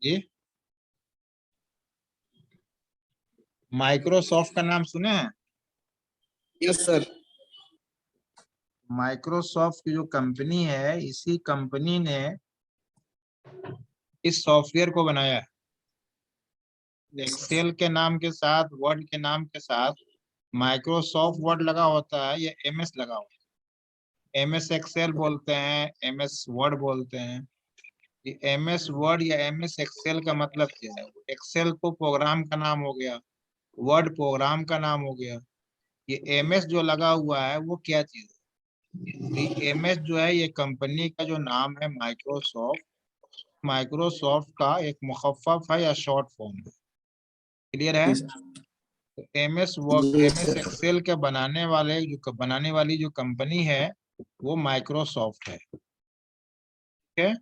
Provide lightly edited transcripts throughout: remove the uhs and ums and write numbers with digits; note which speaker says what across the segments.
Speaker 1: ये माइक्रोसॉफ्ट का नाम सुने हैं?
Speaker 2: Yes sir.
Speaker 1: माइक्रोसॉफ्ट की जो कंपनी है, इसी कंपनी ने इस सॉफ्टवेयर को बनाया है। एक्सेल के नाम के साथ, वर्ड के नाम के साथ माइक्रोसॉफ्ट वर्ड लगा होता है या एमएस लगा होता है। एमएस एक्सेल बोलते हैं, एमएस वर्ड बोलते हैं। ये एमएस वर्ड या एमएस एक्सेल का मतलब क्या है? एक्सेल तो प्रोग्राम का नाम हो गया, वर्ड प्रोग्राम का नाम हो गया। ये एमएस जो लगा हुआ है वो क्या चीज है? तो ये एमएस जो है, ये कंपनी का जो नाम है माइक्रोसॉफ्ट, माइक्रोसॉफ्ट का एक मुखफ़्फ़फ़ है या शॉर्ट फॉर्म है। क्लियर है? तो एमएस वर्क,
Speaker 2: जी
Speaker 1: एमएस
Speaker 2: सर।
Speaker 1: एक्सेल के बनाने वाली जो कंपनी है वो माइक्रोसॉफ्ट है। ठीक है।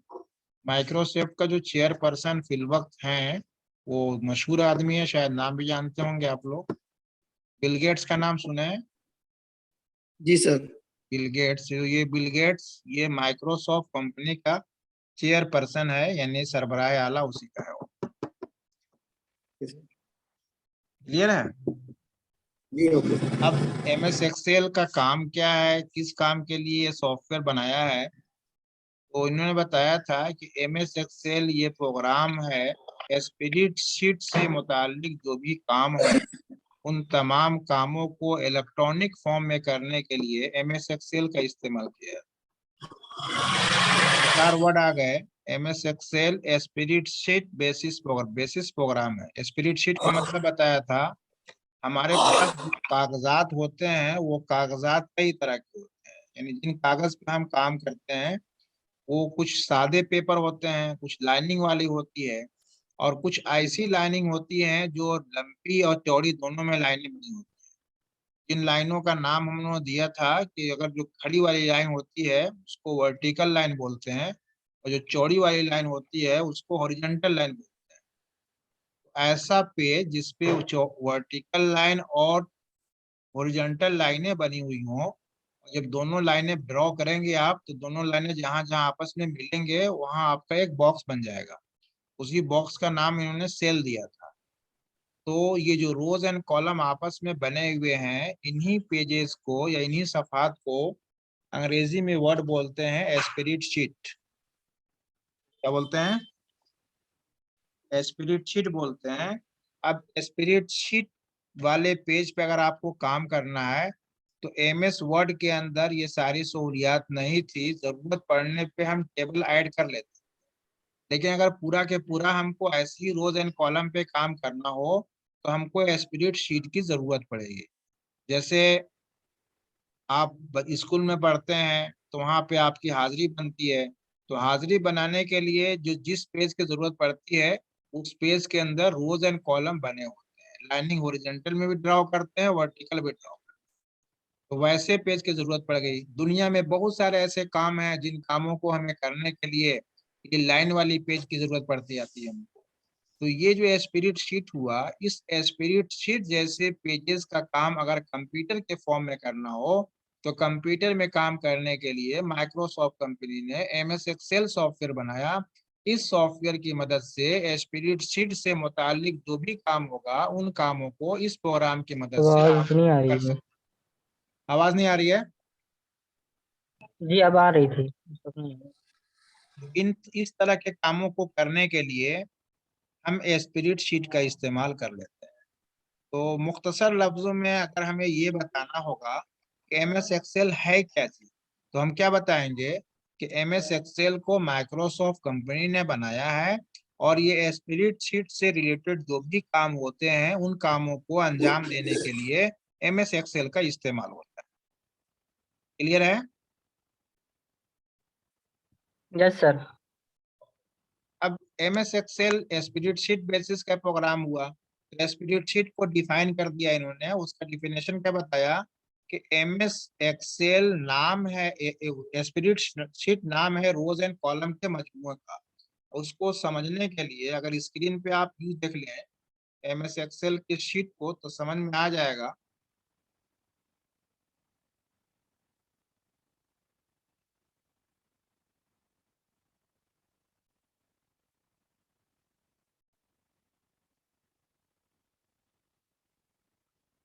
Speaker 1: माइक्रोसॉफ्ट का जो चेयरपर्सन फिलवक्त हैं, वो मशहूर आदमी है, शायद नाम भी जानते होंगे आप लोग। बिल गेट्स का नाम सुने हैं?
Speaker 2: जी सर।
Speaker 1: बिल गेट्स, ये बिल गेट्स ये माइक्रोसॉफ्ट कंपनी का चेयरपर्सन है, यानी सरबराह आला उसी का है वो। क्लियर है?
Speaker 2: जी ओके।
Speaker 1: अब एमएस एक्सेल का काम क्या है, किस काम के लिए ये सॉफ्टवेयर बनाया है? तो इन्होंने बताया था कि एमएस एक्सेल ये प्रोग्राम है, स्प्रेडशीट से मुतालिक जो भी काम हो उन तमाम कामों को इलेक्ट्रॉनिक फॉर्म में करने के लिए एमएस एक्सेल का इस्तेमाल किया। चार वर्ड आ गए। MS Excel spreadsheet basis program है। स्प्रेडशीट का मतलब बताया था, हमारे पास जो कागजात होते हैं वो कागजात कई तरह के होते हैं, यानी जिन कागज पे हम काम करते हैं वो कुछ सादे पेपर होते हैं, कुछ लाइनिंग वाली होती है, और कुछ ऐसी लाइनिंग होती है जो लंबी और चौड़ी दोनों में लाइनें बनी होती है। इन लाइनों का नाम हम लोगों ने दिया था कि अगर जो खड़ी वाली लाइन होती है उसको वर्टिकल लाइन बोलते हैं, और जो चौड़ी वाली लाइन होती है उसको हॉरिजॉन्टल लाइन बोलते हैं। ऐसा पेज जिसपे वर्टिकल लाइन और हॉरिजॉन्टल लाइनें बनी हुई हों, जब दोनों लाइनें ड्रॉ करेंगे आप तो दोनों लाइनें जहां जहां आपस में मिलेंगे वहां आपका एक बॉक्स बन जाएगा। उसी बॉक्स का नाम इन्होंने सेल दिया था। तो ये जो रोज एंड कॉलम आपस में बने हुए हैं, इन्हीं पेजेस को या इन्हीं सफात को अंग्रेजी में वर्ड बोलते हैं स्प्रेडशीट। क्या बोलते हैं? स्प्रेडशीट बोलते हैं। अब स्प्रेडशीट वाले पेज पे अगर आपको काम करना है तो एमएस वर्ड के अंदर ये सारी सहूलियात नहीं थी, जरूरत पड़ने पे हम टेबल ऐड कर लेते। लेकिन अगर पूरा के पूरा हमको ऐसी रोज एंड कॉलम पे काम करना हो तो हमको स्प्रेडशीट की जरूरत पड़ेगी। जैसे आप स्कूल में पढ़ते हैं तो वहां पे आपकी हाजिरी बनती है, तो हाजिरी बनाने के लिए जो जिस पेज की जरूरत पड़ती है उस पेज के अंदर रोज एंड कॉलम बने होते हैं। लाइनिंग हॉरिजॉन्टल में भी ड्रॉ करते हैं, वर्टिकल भी ड्रॉ करते हैं। तो वैसे पेज की जरूरत पड़ गई। दुनिया में बहुत सारे ऐसे काम हैं जिन कामों को हमें करने के लिए ये लाइन वाली पेज की जरूरत पड़ती आती है हमको। तो ये जो स्पिरिट शीट हुआ, इस स्पिरिट शीट जैसे पेजेस का काम अगर कंप्यूटर के फॉर्म में करना हो तो कंप्यूटर में काम करने के लिए माइक्रोसॉफ्ट कंपनी ने एमएस एक्सेल सॉफ्टवेयर बनाया। इस सॉफ्टवेयर की मदद से स्पिरिट शीट से मुतालिक जो भी काम होगा उन कामों को इस प्रोग्राम की मदद से
Speaker 3: आवाज
Speaker 1: आप
Speaker 3: नहीं आ
Speaker 1: कर
Speaker 3: रही है।
Speaker 1: सकते। आवाज नहीं आ रही है?
Speaker 3: जी अब आ रही थी। नहीं।
Speaker 1: इन इस तरह के कामों को करने के लिए हम स्पिरिट शीट का इस्तेमाल कर लेते हैं। तो मुख्तसर लफ्जों में अगर हमें ये बताना होगा कि एमएस एक्सेल है क्या चीज, तो हम क्या बताएंगे कि एमएस एक्सेल को माइक्रोसॉफ्ट कंपनी ने बनाया है, और ये स्प्रेड शीट से रिलेटेड जो भी काम होते हैं उन कामों को अंजाम देने के लिए एमएस एक्सेल का इस्तेमाल होता है। क्लियर है?
Speaker 3: Yes sir.
Speaker 1: अब एमएस एक्सेल स्प्रेडशीट बेसिस का प्रोग्राम हुआ, तो स्प्रेडशीट को डिफाइन कर दिया इन्होंने। उसका डिफिनेशन क्या बताया कि एमएस एक्सेल नाम है, स्प्रेडशीट नाम है रोज एंड कॉलम के मजमूए का। उसको समझने के लिए अगर स्क्रीन पे आप व्यू देख लें एमएस एक्सेल की शीट को तो समझ में आ जाएगा।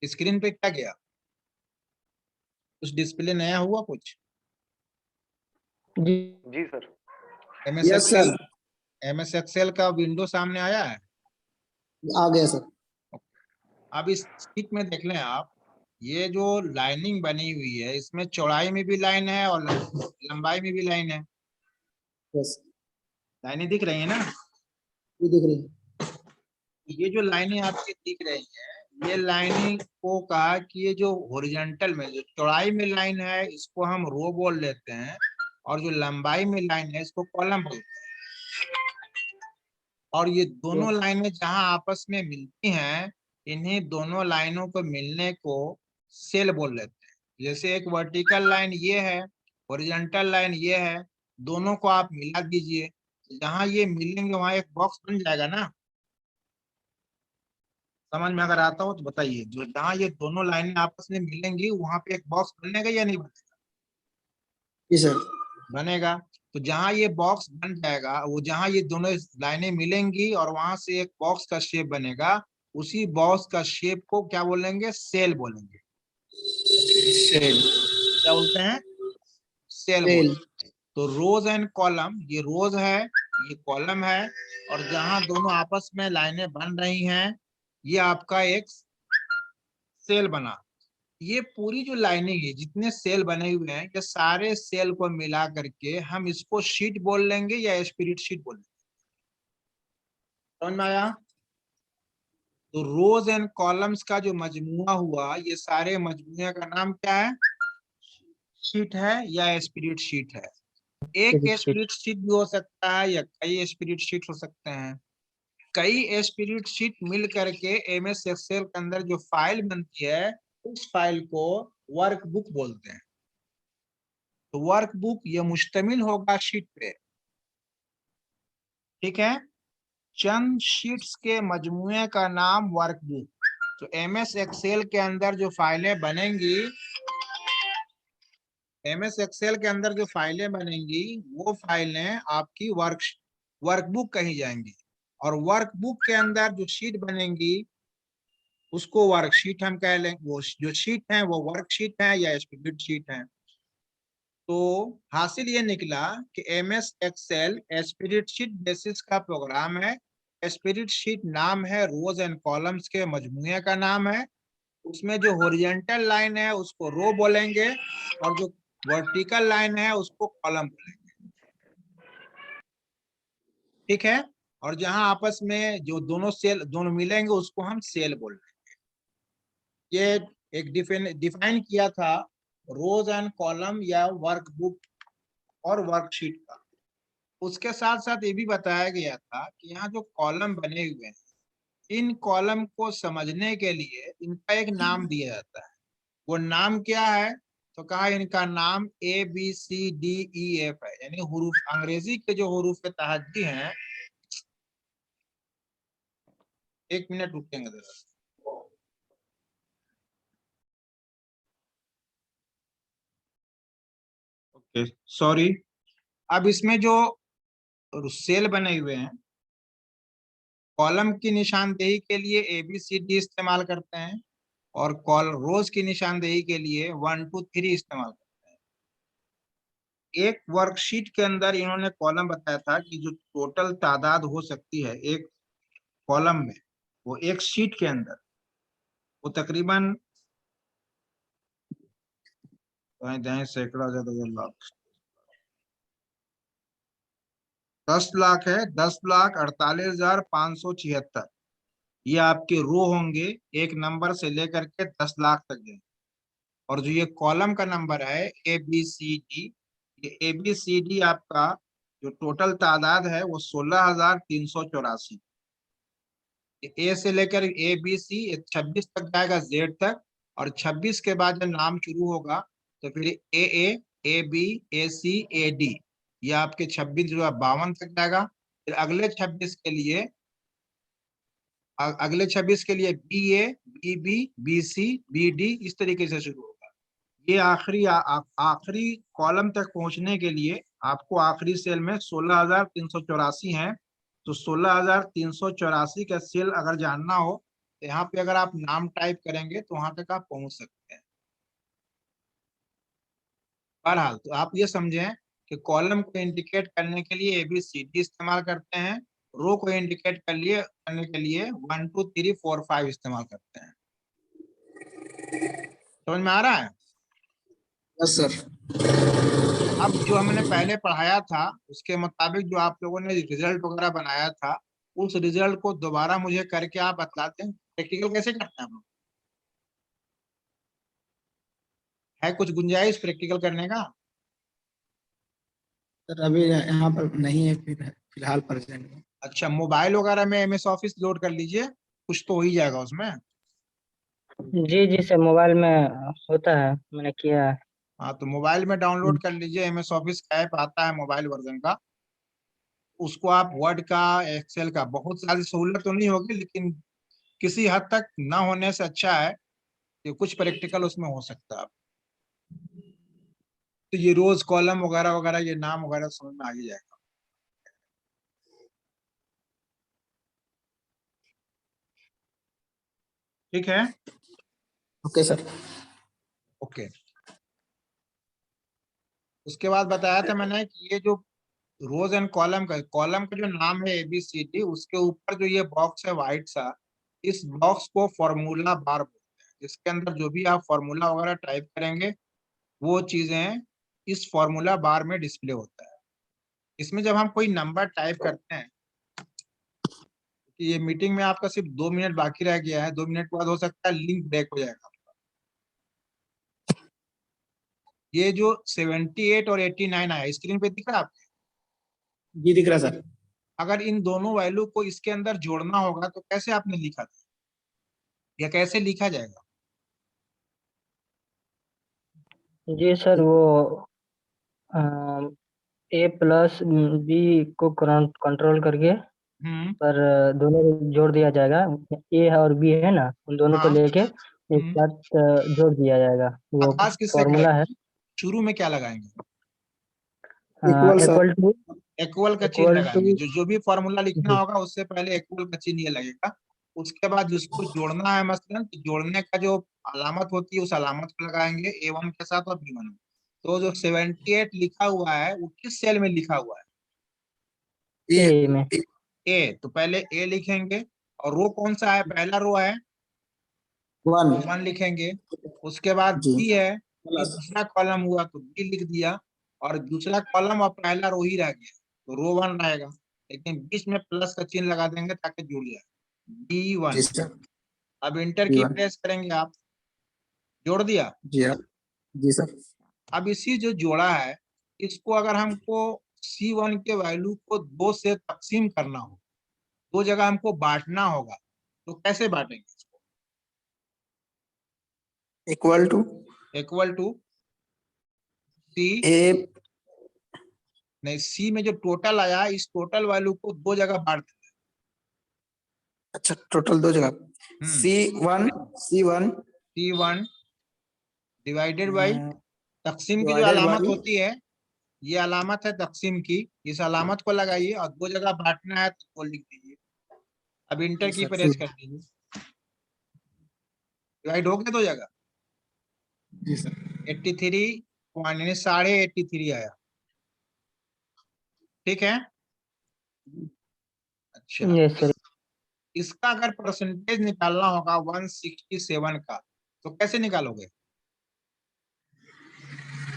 Speaker 1: स्क्रीन पे क्या गया? कुछ डिस्प्ले नया हुआ कुछ?
Speaker 3: जी
Speaker 4: जी sir.
Speaker 1: MS
Speaker 2: yes
Speaker 1: Excel,
Speaker 2: sir,
Speaker 1: MS Excel का विंडो सामने आया है।
Speaker 2: आ गया सर।
Speaker 1: अब इस शीट में देख लें आप, ये जो लाइनिंग बनी हुई है इसमें चौड़ाई में भी लाइन है और लंबाई में भी लाइन है।
Speaker 2: यस,
Speaker 1: लाइनें दिख रही है ना?
Speaker 2: ये दिख रही है।
Speaker 1: ये जो लाइनें आपकी दिख रही है, ये लाइनिंग को कहा कि ये जो हॉरिजॉन्टल में जो चौड़ाई में लाइन है इसको हम रो बोल लेते हैं, और जो लंबाई में लाइन है इसको कॉलम बोलते हैं। और ये दोनों लाइनें जहां आपस में मिलती हैं, इन्हीं दोनों लाइनों को मिलने को सेल बोल लेते हैं। जैसे एक वर्टिकल लाइन ये है, हॉरिजॉन्टल लाइन ये है, दोनों को आप मिला दीजिए, जहां ये मिलेंगे वहां एक बॉक्स बन जाएगा ना। समझ में अगर आता हो तो बताइए, जो जहां ये दोनों लाइनें आपस में मिलेंगी वहां पे एक बॉक्स बनेगा या नहीं बनेगा?
Speaker 2: जी सर।
Speaker 1: बनेगा। तो जहां ये बॉक्स बन जाएगा, वो जहां ये दोनों लाइनें मिलेंगी और वहां से एक बॉक्स का शेप बनेगा, उसी बॉक्स का शेप को क्या बोलेंगे? सेल बोलेंगे।
Speaker 2: सेल।
Speaker 1: क्या बोलते हैं? Cell
Speaker 2: cell.
Speaker 1: बोलते हैं। तो रोज एंड कॉलम, ये रोज है, ये कॉलम है, और जहां दोनों आपस में लाइनें बन रही हैं, ये आपका एक सेल बना। ये पूरी जो लाइनिंग है, जितने सेल बने हुए हैं, ये सारे सेल को मिला करके हम इसको शीट बोल लेंगे या स्प्रेड शीट बोल लेंगे। समझ में आया? तो रोज एंड कॉलम्स का जो मजमुआ हुआ, ये सारे मजमुए का नाम क्या है? शीट है या स्प्रेड शीट है? एक
Speaker 3: स्प्रेडशीट।
Speaker 1: स्प्रेड शीट भी हो सकता है या कई स्प्रेड शीट हो सकते हैं। कई स्प्रेड शीट मिल करके एमएस एक्सेल के अंदर जो फाइल बनती है, उस फाइल को वर्कबुक बोलते हैं। तो वर्कबुक ये मुश्तमिल होगा शीट पे, ठीक है? चंद शीट्स के मजमुए का नाम वर्कबुक। तो एमएस एक्सेल के अंदर जो फाइलें बनेंगी, एमएस एक्सेल के अंदर जो फाइलें बनेंगी, वो फाइलें आपकी वर्कबुक कही जाएंगी। और वर्कबुक के अंदर जो शीट बनेंगी उसको वर्कशीट हम कह लेंगे। वो जो शीट है वो वर्कशीट है या स्प्रेडशीट है। तो हासिल ये निकला कि एमएस एक्सेल स्प्रेडशीट बेसिस का प्रोग्राम है। स्प्रेडशीट नाम है रोज एंड कॉलम्स के मजमूए का नाम है। उसमें जो हॉरिजॉन्टल लाइन है उसको रो बोलेंगे, और जो वर्टिकल लाइन है उसको कॉलम बोलेंगे, ठीक है? और जहां आपस में जो दोनों सेल दोनों मिलेंगे उसको हम सेल बोलेंगे। ये एक डिफाइन किया था रोज एंड कॉलम या वर्कबुक और वर्कशीट का। उसके साथ साथ ये भी बताया गया था कि यहाँ जो कॉलम बने हुए हैं, इन कॉलम को समझने के लिए इनका एक नाम दिया जाता है। वो नाम क्या है? तो कहा इनका नाम ABCDEF है, यानी हुरूफ, अंग्रेजी के जो हुरूफ तहज्जी हैं। एक मिनट रुकेंगे जरा। Okay, sorry. अब इसमें जो सेल बने हुए हैं, कॉलम की निशानदेही के लिए ABCD इस्तेमाल करते हैं, और कॉल रोज की निशानदेही के लिए 1 2 3 इस्तेमाल करते हैं। एक वर्कशीट के अंदर इन्होंने कॉलम बताया था कि जो टोटल तादाद हो सकती है एक कॉलम में, वो एक शीट के अंदर वो तकरीबन सैकड़ा, ज्यादा 1 लाख, 10 लाख है। 10,48,576 ये आपके रो होंगे, एक नंबर से लेकर के 10 लाख तक गए। और जो ये कॉलम का नंबर है ABCD, ये ABCD आपका जो टोटल तादाद है वो 16,384। ए से लेकर ABC 26 तक जाएगा, Z तक। और 26 के बाद जब नाम शुरू होगा तो फिर AA, AB, AC, AD, ये आपके 26 जो है 52 तक जाएगा। फिर अगले 26 के लिए BA, BB, BC, BD इस तरीके से शुरू होगा। ये आखिरी कॉलम तक पहुंचने के लिए आपको आखिरी सेल में 16,384 है। तो 16,384 का सेल अगर जानना हो तो यहाँ पे अगर आप नाम टाइप करेंगे तो वहां तक आप पहुंच सकते हैं। बहरहाल तो आप ये समझें कि कॉलम को इंडिकेट करने के लिए ABCD इस्तेमाल करते हैं, रो को इंडिकेट करने के लिए 1 2 3 4 5 इस्तेमाल करते हैं। समझ में आ रहा है?
Speaker 2: Yes sir.
Speaker 1: अब जो हमने पहले पढ़ाया था उसके मुताबिक जो आप लोगों ने रिजल्ट वगैरह बनाया था, उस रिजल्ट को दोबारा मुझे करके आप बतलाते हैं प्रैक्टिकल कैसे करते हैं आप लोग? है कुछ गुंजाइश प्रैक्टिकल करने का?
Speaker 2: सर अभी यहाँ पर नहीं है, फिलहाल प्रेजेंट में।
Speaker 1: अच्छा, मोबाइल वगैरह में MS ऑफिस लोड कर लीजिए, कुछ तो हो ही जाएगा उसमें।
Speaker 3: जी जी सर, मोबाइल में होता है, मैंने किया है।
Speaker 1: हाँ, तो मोबाइल में डाउनलोड कर लीजिए, MS ऑफिस का ऐप आता है मोबाइल वर्जन का। उसको आप वर्ड का, एक्सेल का, बहुत सारी सहूलत तो नहीं होगी लेकिन किसी हद तक ना होने से अच्छा है कि कुछ प्रैक्टिकल उसमें हो सकता है। तो ये रोज कॉलम वगैरह वगैरह ये नाम वगैरह समझ में आ ही जाएगा। ठीक है,
Speaker 2: ओके सर।
Speaker 1: ओके। उसके बाद बताया था मैंने कि ये जो रोज एंड कॉलम का जो नाम है ABCD, उसके ऊपर जो ये बॉक्स है व्हाइट सा, इस बॉक्स को फॉर्मूला बार बोलते हैं, जिसके अंदर जो भी आप फॉर्मूला वगैरह टाइप करेंगे वो चीजें इस फॉर्मूला बार में डिस्प्ले होता है। इसमें जब हम कोई नंबर टाइप करते हैं, कि ये मीटिंग में आपका सिर्फ 2 मिनट बाकी रह गया है, 2 मिनट के बाद हो सकता है लिंक ब्रेक हो जाएगा। ये जो 78 और 89 आया स्क्रीन पे दिख रहा है आपको?
Speaker 2: जी दिख रहा है सर।
Speaker 1: अगर इन दोनों वैल्यू को इसके अंदर जोड़ना होगा तो कैसे आपने लिखा था या कैसे लिखा जाएगा?
Speaker 3: जी सर, वो A+B को कंट्रोल करके
Speaker 1: हम्म।
Speaker 3: पर दोनों को जोड़ दिया जाएगा। A और B है ना, उन दोनों को
Speaker 1: हाँ।
Speaker 3: लेके एक
Speaker 1: हम्म।
Speaker 3: साथ जोड़ दिया जाएगा। वो
Speaker 1: आगाज किससे
Speaker 3: फॉर्मूला है
Speaker 1: करेंगे? शुरू में क्या लगाएंगे?
Speaker 2: Equal sir.
Speaker 3: Equal to.
Speaker 1: Equal का चिन्ह
Speaker 3: इक्वल टू।
Speaker 1: लगाएंगे, जो जो भी फॉर्मूला लिखना
Speaker 3: जी
Speaker 1: होगा उससे पहले इक्वल का चिन्ह ये लगेगा। उसके बाद जिसको जोड़ना है, मसलन तो जोड़ने का जो अलामत होती है उस अलामत को लगाएंगे A1 के साथ और B1 में। तो जो 78 लिखा हुआ है वो किस सेल में लिखा हुआ है?
Speaker 2: ए
Speaker 3: ए में।
Speaker 1: A, तो पहले A लिखेंगे। और रो कौन सा है? पहला रो है,
Speaker 2: 1।
Speaker 1: 1 लिखेंगे। उसके बाद
Speaker 2: जी
Speaker 1: B है, ये
Speaker 2: प्लस।
Speaker 1: दूसरा कॉलम हुआ तो B लिख दिया। और दूसरा कॉलम और पहला रो ही रह गया तो रो 1 रहेगा, लेकिन बीच में प्लस का चिन्ह लगा देंगे ताकि जुड़ जाए,
Speaker 2: जी
Speaker 1: B1।
Speaker 2: सर।
Speaker 1: अब इंटर की
Speaker 2: B1।
Speaker 1: प्रेस करेंगे आप, जोड़ दिया।
Speaker 2: जी हाँ। जी सर।
Speaker 1: अब इसी जो जोड़ा है, इसको अगर हमको C1 के वैल्यू को 2 से तकसीम करना हो, 2 जगह हमको बांटना होगा, तो कैसे बांटेंगे इसको?
Speaker 2: Equal to
Speaker 1: equal to C,
Speaker 2: A.
Speaker 1: नहीं, C में जो टोटल आया इस टोटल वैल्यू को 2 जगह बांट देते
Speaker 2: अच्छा टोटल 2 जगह।
Speaker 1: हैं।
Speaker 2: C1
Speaker 1: C1 डिवाइडेड बाई, तकसीम की जो
Speaker 2: डिवाइडेड
Speaker 1: अलामत
Speaker 2: बाई।
Speaker 1: होती है, ये अलामत है तकसीम की, इस अलामत को लगाइए और 2 जगह बांटना है तो वो लिख दीजिए। अब इंटर
Speaker 2: जी
Speaker 1: की
Speaker 2: सर
Speaker 1: प्रेस
Speaker 2: फिर।
Speaker 1: कर दीजिए, डिवाइड हो गया 2 जगह।
Speaker 2: जी सर।
Speaker 1: 83 यानी 83.5 आया। ठीक है। अच्छा,
Speaker 3: यस सर।
Speaker 1: इसका अगर परसेंटेज निकालना होगा 167 का, तो कैसे निकालोगे?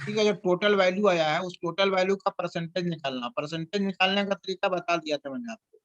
Speaker 1: ठीक है, जो टोटल वैल्यू आया है उस टोटल वैल्यू का परसेंटेज निकालना, परसेंटेज निकालने का तरीका बता दिया था मैंने आपको।